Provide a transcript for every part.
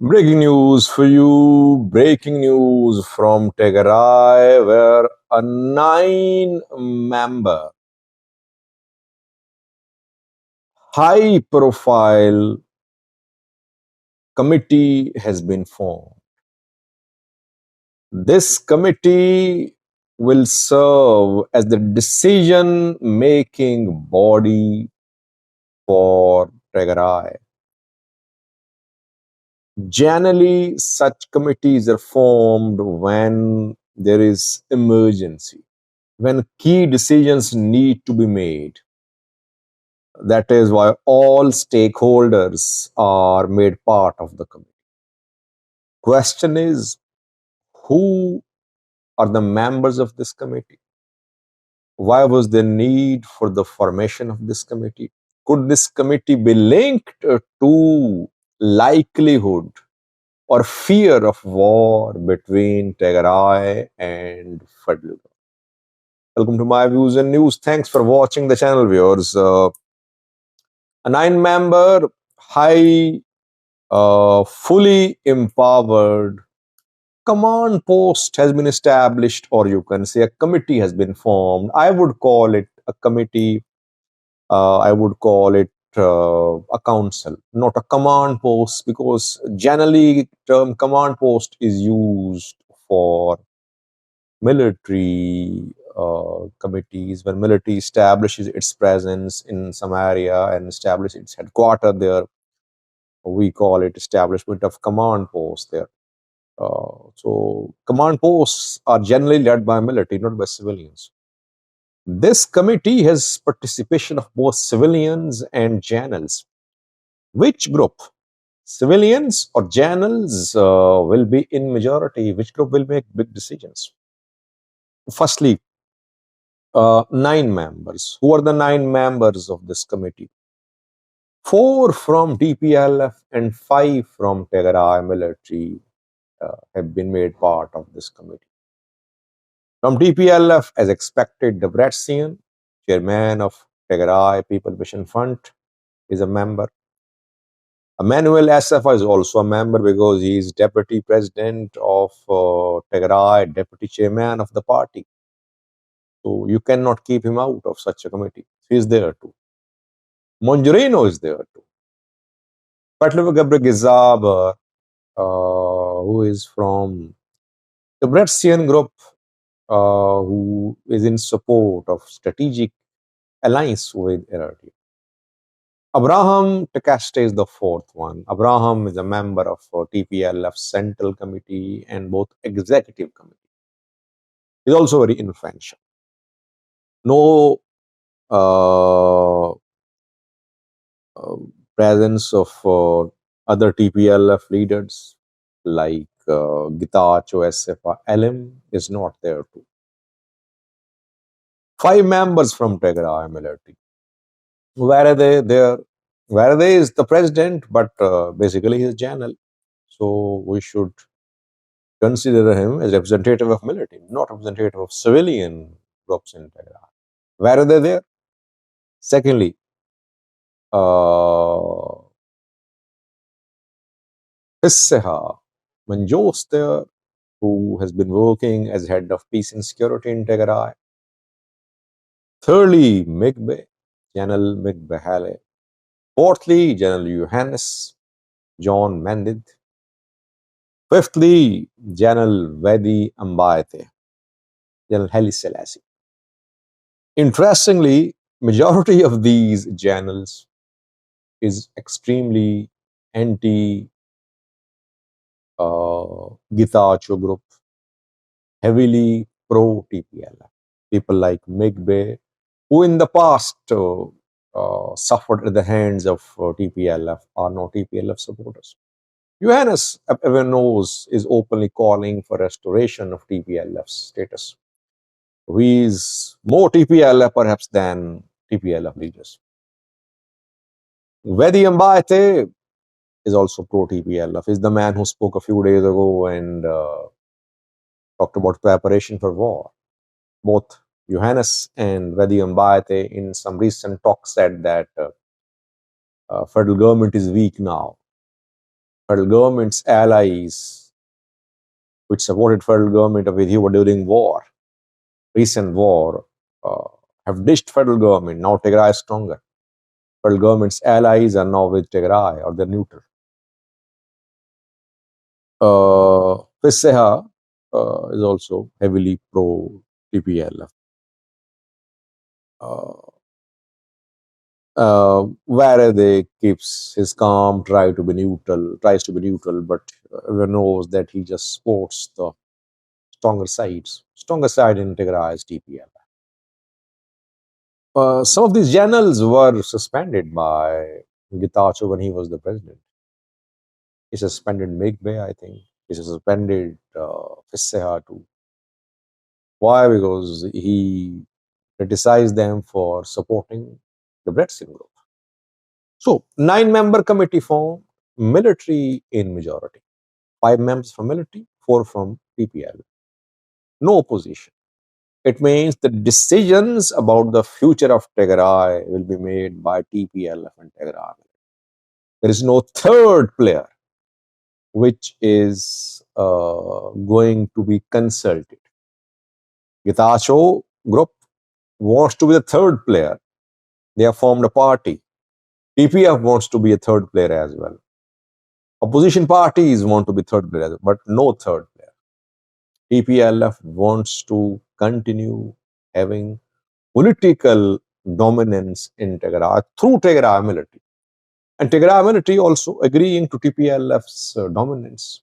Breaking news for you. Breaking news from Tigray, where a 9-member high-profile committee has been formed. This committee will serve as the decision-making body for Tigray. Generally, such committees are formed when there is emergency, when key decisions need to be made. That is why all stakeholders are made part of the committee. Question is, who are the members of this committee? Why was the need for the formation of this committee? Could this committee be linked to likelihood or fear of war between Tigray and federal government? Welcome to my views and news. Thanks for watching the channel, viewers. A 9-member, high, fully empowered command post has been established, or you can say a committee has been formed. I would call it a committee. I would call it a council, not a command post, because generally term command post is used for military committees. When military establishes its presence in some area and establishes its headquarters there, we call it establishment of command posts there. So command posts are generally led by military, not by civilians. This committee has participation of both civilians and journals. Which group, civilians or journals, will be in majority? Which group will make big decisions? Firstly, 9 members. Who are the 9 members of this committee? 4 from TPLF and 5 from Tigray military have been made part of this committee. From TPLF, as expected, Debretsion, chairman of Tigray People Mission Fund, is a member. Emmanuel Assafa is also a member because he is deputy president of Tigray, deputy chairman of the party. So you cannot keep him out of such a committee. He is there too. Monjurino is there too. Patlava Gizab, who is from the Debretsion group, who is in support of strategic alliance with Eritrea. Abraham Takaste is the 4th one. Abraham is a member of TPLF Central Committee and both Executive Committee. He is also very influential. No presence of other TPLF leaders like Getachew Essefa Elim is not there too. 5 members from Tigray military. Where are they? Where are they is the president, but basically he is general. So we should consider him as representative of military, not representative of civilian groups in Tigray. Where are they there? Secondly, Hisseha Manjos there, who has been working as head of peace and security in Tigray. Thirdly, Migbe, General Migbe Hale. Fourthly, General Johannes John Mendid. Fifthly, General Vedi Ambaite, General Haile Selassie. Interestingly, majority of these generals is extremely anti Getachew group, heavily pro TPLF. People like Migbe, who in the past suffered at the hands of TPLF, are now TPLF supporters. Johannes, everyone knows, is openly calling for restoration of TPLF's status. He is more TPLF perhaps than TPLF leaders. Vedi Ambaite is also pro-TPLF. He's the man who spoke a few days ago and talked about preparation for war. Both Johannes and Vedi Ambaite in some recent talks said that federal government is weak now. federal government's allies, which supported federal government of Ethiopia during war, recent war, uh, have dished federal government. Now Tigray is stronger. Federal government's allies are now with Tigray, or they're neutral. Fiseha is also heavily pro TPLF. Where they keeps his calm, tries to be neutral, but everyone knows that he just supports the stronger sides. Stronger side in Tigray is TPLF. Some of these generals were suspended by Getachew when he was the president. He suspended Migbe, I think. He suspended Fiseha too. Why? Because he criticized them for supporting the Bretson group. So, 9-member committee formed, military in majority. 5 members from military, 4 from TPL. No opposition. It means the decisions about the future of Tigray will be made by TPLF and Tigray. There is no third player which is going to be consulted. Getachew group wants to be the third player. They have formed a party. TPF wants to be a third player as well. Opposition parties want to be third player, but no third player. TPLF wants to continue having political dominance in Tigray through Tigray military. And Tigray military also agreeing to TPLF's dominance,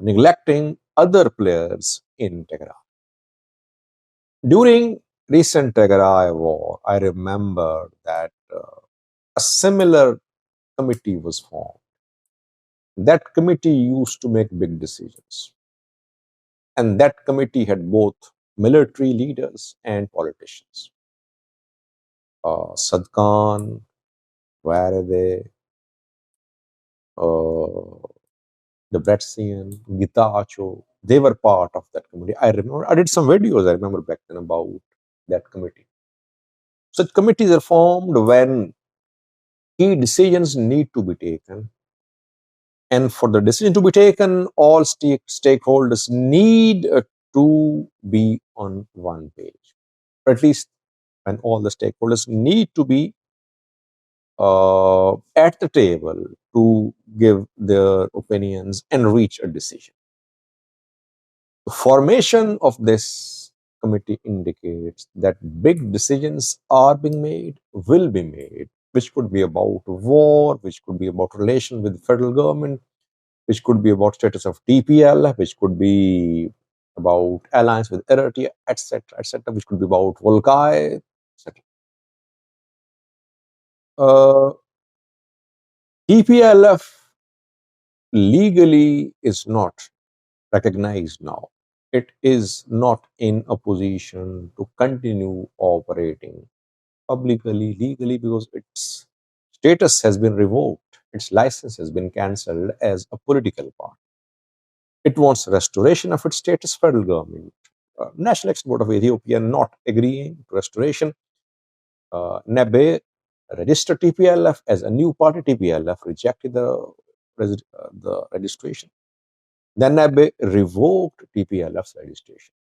neglecting other players in Tigray. During recent Tigray war, I remember that a similar committee was formed. That committee used to make big decisions. And that committee had both military leaders and politicians. Sadkan, Varade, the Bretzian, Gitacho, they were part of that committee. I remember, I did some videos, I remember back then about that committee. Such committees are formed when key decisions need to be taken. And for the decision to be taken, all stakeholders need to be on one page. Or at least when all the stakeholders need to be at the table to give their opinions and reach a decision. The formation of this committee indicates that big decisions are being made, will be made, which could be about war, which could be about relation with the federal government, which could be about status of TPL, which could be about alliance with Eritrea, etc., which could be about Volkai, etc. TPLF legally is not recognized now. It is not in a position to continue operating publicly, legally, because its status has been revoked. Its license has been cancelled as a political party. It wants restoration of its status. Federal government, National Election Board of Ethiopia, not agreeing to restoration. NEBE registered TPLF as a new party. TPLF rejected the registration. Then NEBE revoked TPLF's registration.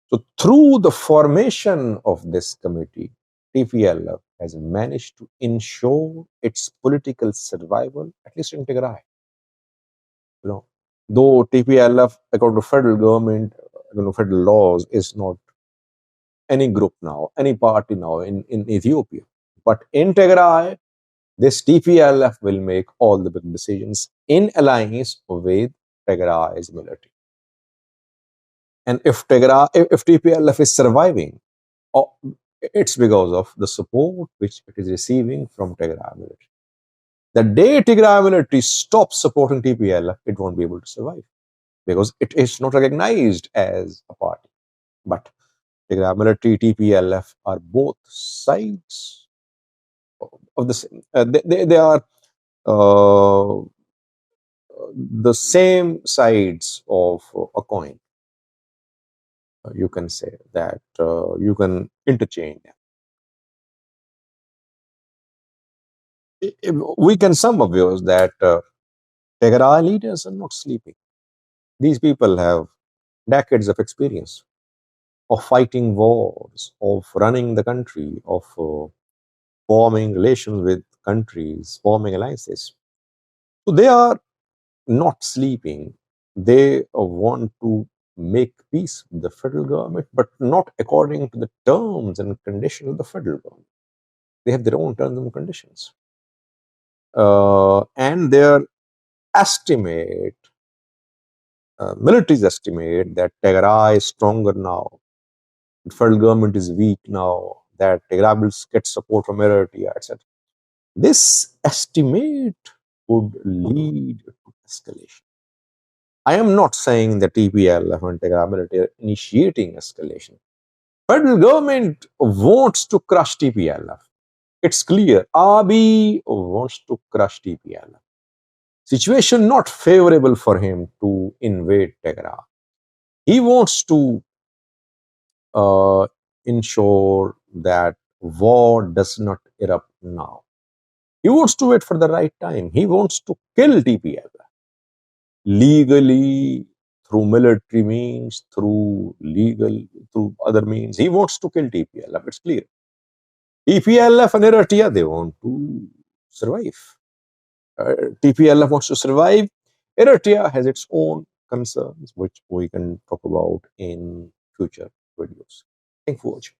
So through the formation of this committee, TPLF has managed to ensure its political survival, at least in Tigray. You know, though TPLF, according to federal government, according to federal laws, is not any group now, any party now in Ethiopia. But in Tigray, this TPLF will make all the big decisions in alliance with Tigray's military. And if TPLF is surviving, it's because of the support which it is receiving from Tigray military. The day Tigray military stops supporting TPLF, it won't be able to survive because it is not recognized as a party. But Tigray military, TPLF are both sides of the same. They are uh, the same sides of a coin. You can say that you can interchange them. We can sum up views that Tigray leaders are not sleeping. These people have decades of experience of fighting wars, of running the country, of forming relations with countries, forming alliances. So they are not sleeping. They want to make peace with the federal government, but not according to the terms and conditions of the federal government. They have their own terms and conditions. And their estimate, military's estimate, that Tigray is stronger now, the federal government is weak now, that Tigray will get support from Eritrea, etc. This estimate would lead to escalation. I am not saying that TPLF and Tigray military are initiating escalation. Federal government wants to crush TPLF. It's clear. Abiy wants to crush TPLF. Situation not favorable for him to invade Tigray. He wants to ensure that war does not erupt now. He wants to wait for the right time. He wants to kill TPLF legally, through military means, through other means. He wants to kill TPLF. It's clear. TPLF and Eritrea, they want to survive. TPLF wants to survive. Eritrea has its own concerns, which we can talk about in future videos. Thank you for watching.